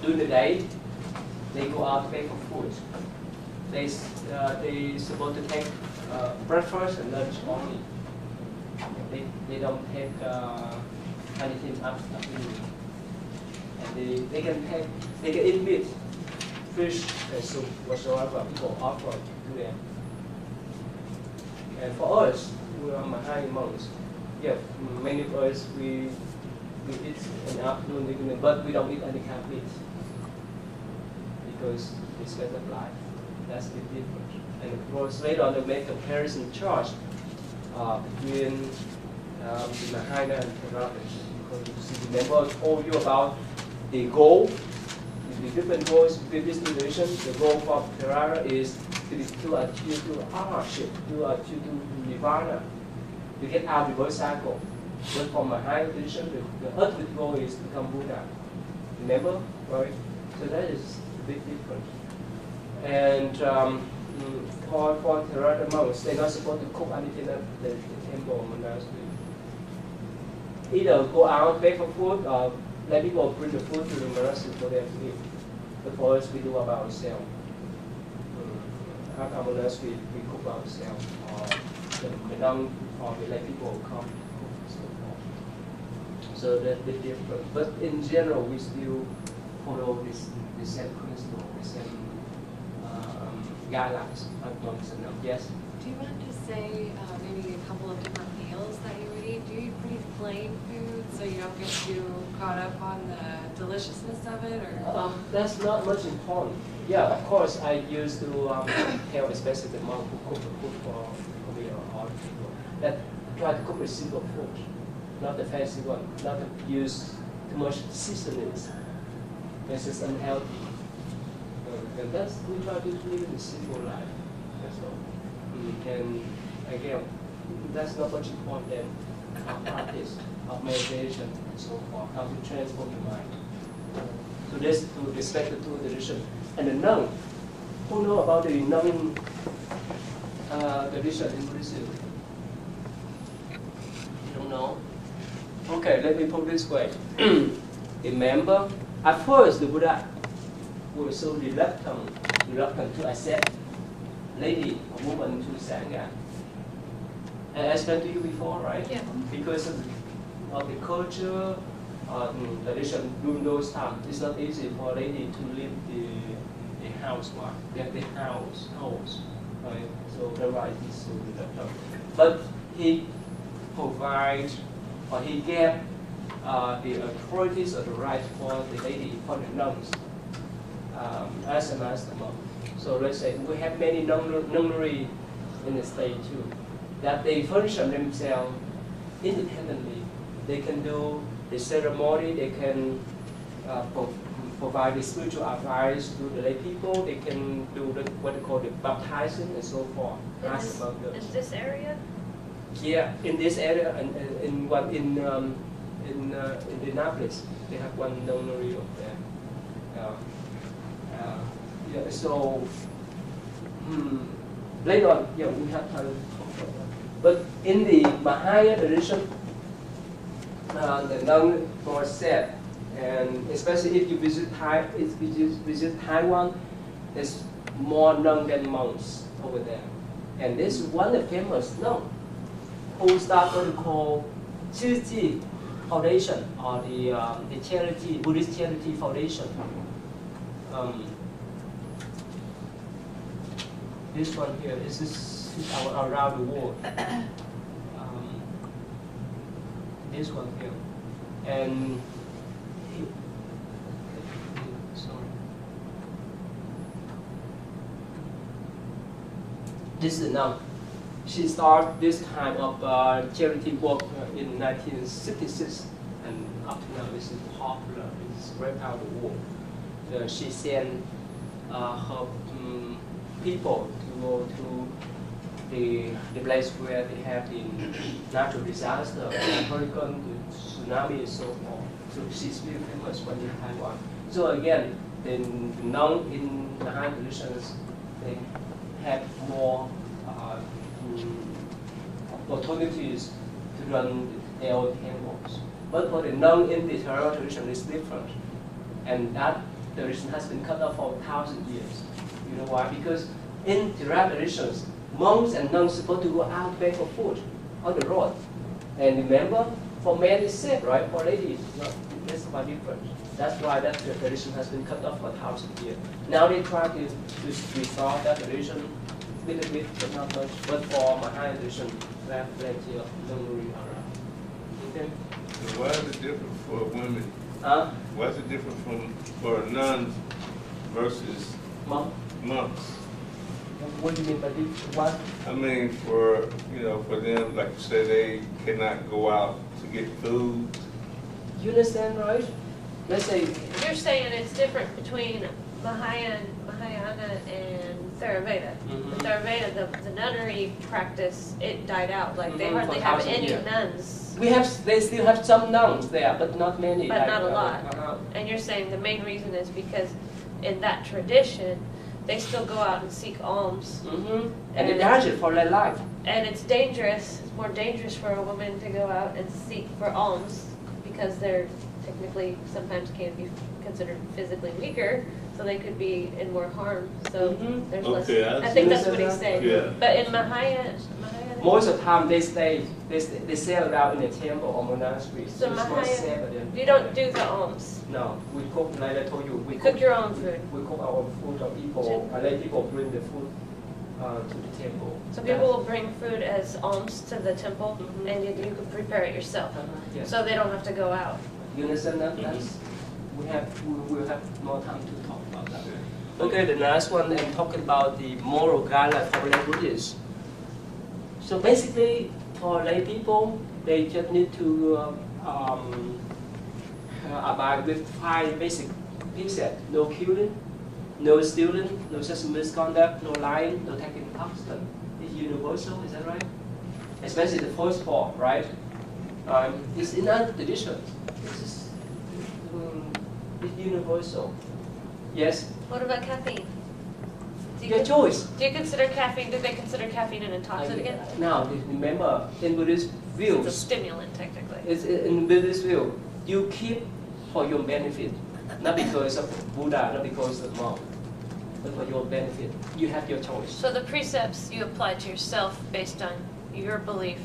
during the day, they go out to pay for food. They supposed to take breakfast and lunch only. They don't take anything afternoon. And they can eat meat, fish, and soup whatsoever people offer to them. And for us, we are Mahai monks. Yeah, many of us we eat in the afternoon, but we don't eat any kind of meat because it's better life. That's the difference. And of course, later on, they make comparison chart between the Mahayana and Theravada. Because remember, I told you about the goal, the different goals with this tradition. The goal for Theravada is to achieve to arahantship, to achieve to nirvana, to get out of the birth cycle. But for Mahayana tradition, the ultimate goal is to become Buddha. Remember, right? So that is a big difference. And for Theravada monks, they're not supposed to cook anything at the temple or monastery. Either go out, beg for food, or let people bring the food to the monastery for them to eat. But for us, we do it ourselves. At our monastery, we cook ourselves, or the monk, or we let people come cook and so forth. So that's a bit different. But in general, we still follow the same principle, the same guidelines of monks and nuns. Yes? Do you want to say maybe a couple of different meals that you would eat? Do you eat pretty plain food so you don't get too caught up on the deliciousness of it? Or? That's not much important. Yeah, of course, I used to tell especially the monk who cook the food for me or people that try to cook a simple food, not the fancy one, not to use too much seasonings. This is unhealthy. And that's, we try to live a simple life. That's all. And again, that's not much important than our practice of meditation and so forth, how to transform your mind. So this to respect the two tradition. And the nun, who know about the nun tradition in Buddhism? You don't know? Okay, let me put it this way. Remember, at first the Buddha was so reluctant to accept lady or woman to Sangha. And I explained to you before, right? Yeah. Because of the culture, tradition during those times, it's not easy for a lady to leave the housewife, the house, right? So the right is so reluctant. But he provides, or he gave the authorities or the right for the lady, for the nuns, as a master monk. So let's say we have many nunnery in the state too, that they function themselves independently. They can do the ceremony, they can provide the spiritual advice to the lay people, they can do what they call the baptizing and so forth. In this area? Yeah, in this area, and in Indianapolis, they have one nunnery over there. Yeah, so later on, yeah, we have time to talk about that. But in the Mahayana tradition, the nun more said, and especially if you visit Taiwan, there's more nuns than monks over there. And this is one of the famous nun who started what we call Chiji Foundation, or the charity, Buddhist Charity Foundation. This one here, this is around the world. This one here, and sorry, this is now. She started this kind of charity work in 1966, and up to now this is popular. It's spread out the world. She sent her people to go to the place where they have the natural disaster, hurricane, the tsunami, and so forth. So she's very famous when in Taiwan. So again, the nun in the high traditions, they have more opportunities to run their own temples. But for the nun in the Theravada tradition, it's different. And that tradition has been cut off for 1,000 years. You know why? Because in Theravada traditions, monks and nuns are supposed to go out beg for food on the road. And remember, for men it's safe, right? For ladies, that's quite different. That's why that tradition has been cut off for 1,000 years. Now they try to restore that tradition a little bit, but not much. But for Mahayana tradition, we have plenty of memory around. Okay? So why is it different for women? Why is it different for nuns versus monks? What do you mean by this? What? I mean, for them, like you said, they cannot go out to get food. You understand, right? Let's say You're saying it's different between Mahayana and Theravada. The Theravada, the nunnery practice, it died out. Like they hardly have any nuns. they still have some nuns there, but not many. But not a lot. And you're saying the main reason is because in that tradition, they still go out and seek alms. And they dodge it for their life. And it's dangerous. It's more dangerous for a woman to go out and seek for alms because they're technically sometimes can be considered physically weaker, so they could be in more harm. So there's less. I think that's what he's saying. Yeah. But in Mahayana, most of the time they sell it out in a temple or monastery. So it's more safe Mahayana, than- you don't do the alms. No, we cook, like I told you, we You cook your own food. We cook our own food, or people, I let people bring the food to the temple. So people will bring food as alms to the temple, and you can prepare it yourself. Yes. So they don't have to go out. You understand that? We will have more time to talk about that. Okay, the last one, I'm talking about the moral guideline for lay Buddhists. So basically, for lay people, they just need to abide with 5 basic precepts: no killing, no stealing, no sexual misconduct, no lying, no taking intoxicant. It's universal, is that right? Especially the first 4, right? It's in our tradition. It's universal. Yes? What about caffeine? Your choice. Do you consider caffeine? Do they consider caffeine an intoxicant? Now, remember, in Buddhist views, It's a stimulant, technically. it's in Buddhist view, you keep for your benefit, not because of Buddha, not because of monk, but for your benefit. You have your choice. So the precepts you apply to yourself based on your belief.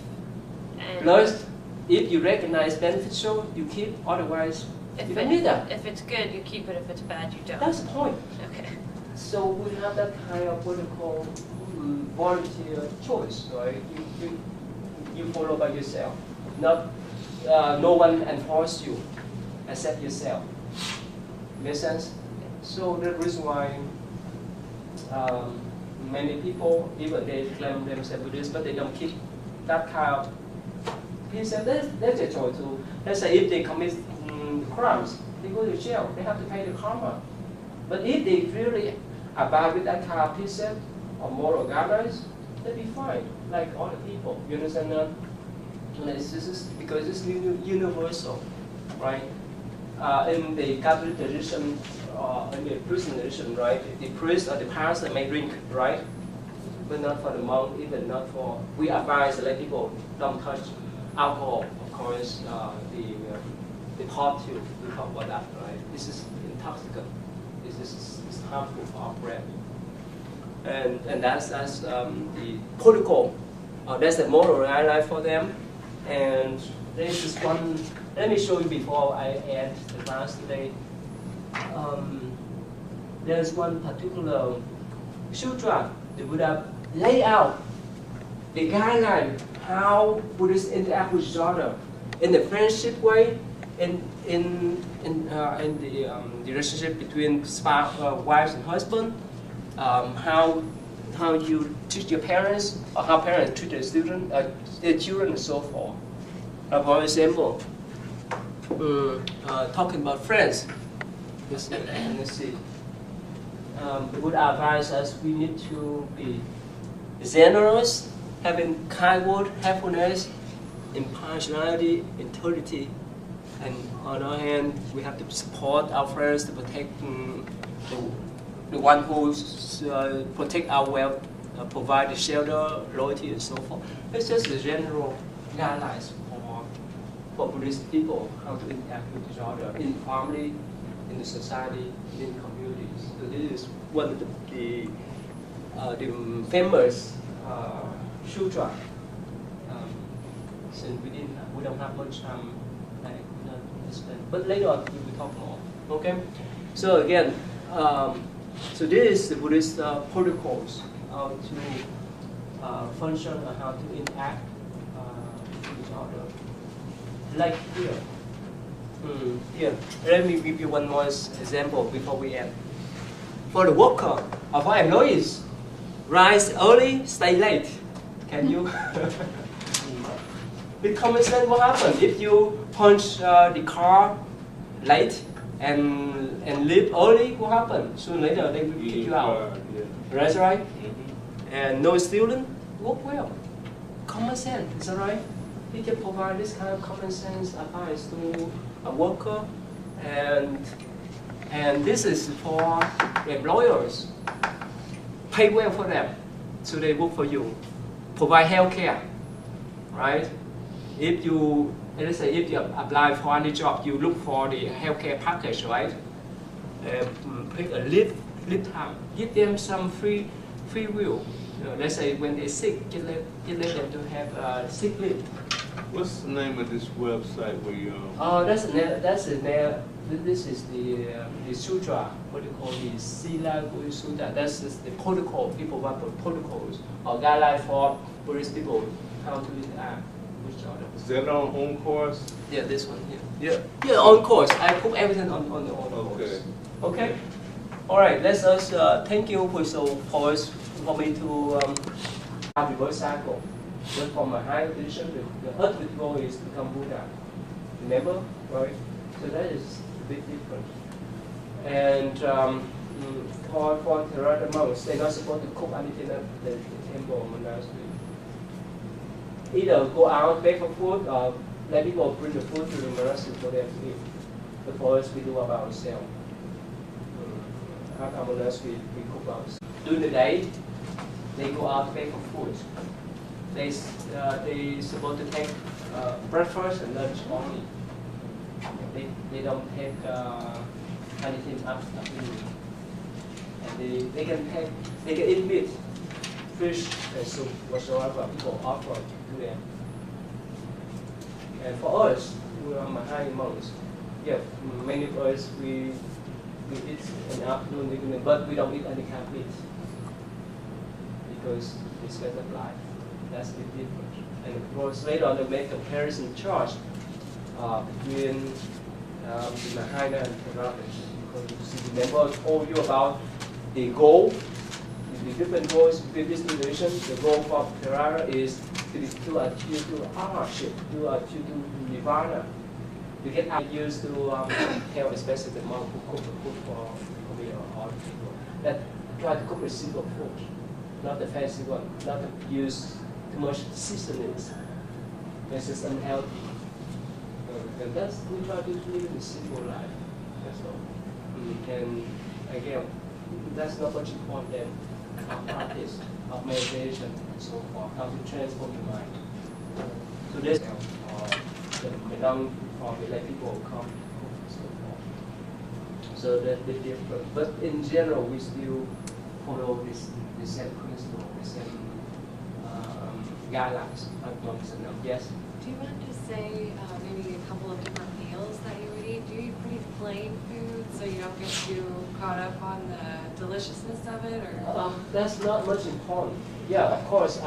And Plus, if you recognize beneficial, you keep. Otherwise, you don't need that. If it's good, you keep it. If it's bad, you don't. That's the point. Okay. So we have that kind of what we call volunteer choice, right? You follow by yourself. Not no one enforce you, except yourself. Make sense? So the reason why many people, even they claim themselves Buddhist, but they don't keep that kind of precept. That's a choice too. Let's say if they commit crimes, they go to jail. They have to pay the karma. But if they really abide with that kind of precept or moral guidelines, they'll be fine, like other people. You understand that? And this is because it's universal, right? In the Catholic tradition, in the Christian tradition, right? The priest or the pastor may drink, right? But not for the monk, even not for. We advise that people don't touch alcohol, of course. The pot too. We talk about that, right? This is intoxicant. This is harmful for our brain. And that's the protocol. That's the moral guideline for them. And there's this one. Let me show you before I end the class today. There's one particular sutra the Buddha lay out the guideline how Buddhists interact with each other in the friendship way, in the relationship between wives and husband, how you treat your parents, or how parents treat their students, their children, and so forth. For example, talking about friends. Let's see. The Buddha advises us we need to be generous, having kind word, helpfulness, impartiality, integrity. And on the other hand, we have to support our friends to protect the one who protect our wealth, provide the shelter, loyalty, and so forth. It's just the general guidelines for Buddhist people how to interact with each other in family, in the society, in communities. So this is one of the famous sutra. Since we don't have much time, I cannot explain. But later on we will talk more. Okay. So again, so this is the Buddhist protocols how to function or how to interact with each other. Like here. Here, let me give you one more example before we end. For the worker or for employees, rise early, stay late. Can you? With common sense, what happens if you punch the car late and leave early? What happens? Sooner or later they will kick you out. That's right. And no student work well. Common sense, is that right? You can provide this kind of common sense advice to a worker, and this is for employers. Pay well for them, so they work for you. Provide health care, right? If you, let's say, if you apply for any job, you look for the healthcare package, right? Pick a leave time. Give them some free will. Let's say when they're sick, just let them to have sick leave. What's the name of this website where you? This is the sutra. What do you call the Sila Guru Sutra? That's the protocol. People want protocols or guidelines for Buddhist people how to interact with each other. Is that on course? Yeah, this one here. Yeah, on course. I put everything on the course. Okay. All right. Let's us thank you for me to reverse cycle. But for my higher position, the ultimate goal is to become Buddha. Remember, right? So that is a bit different. And for Theravada monks, they're not supposed to cook anything at the temple or monastery. Either go out, beg for food, or let people bring the food to the monastery for them to eat. But for us, we do it by ourselves. At our monastery, we cook ourselves. During the day, they go out, beg for food. They supposed to take breakfast and lunch only. They don't take anything after eating. And they can eat meat, fish, and soup, whatsoever people offer to them. And for us, we are Mahayana monks. Yeah, many of us we eat in the afternoon, but we don't eat any kind of meat because it's better life. That's the difference. And of course, later on, they make comparison chart between the Mahayana and Theravada. Because remember, I told you about the goal, the different goals with this tradition. The goal for Theravada is to achieve to arhatship, to achieve to nirvana. You get used to tell, especially the monk who cook the food for me or other people, that try to cook a simple food, not the fancy one, not to use too much seasonings. This is unhealthy. And that's we try to live a simple life. That's all. And again, that's not much important of practice, of meditation, and so forth. How to transform your mind. So this the don't let people come and so forth. So that's the difference. But in general, we still follow the same principle, the same guidelines of monks and nuns. Yes? Do you want to say maybe a couple of different meals that you would eat? Do you eat pretty plain food so you don't get too caught up on the deliciousness of it? Or that's not much important. Yeah, of course,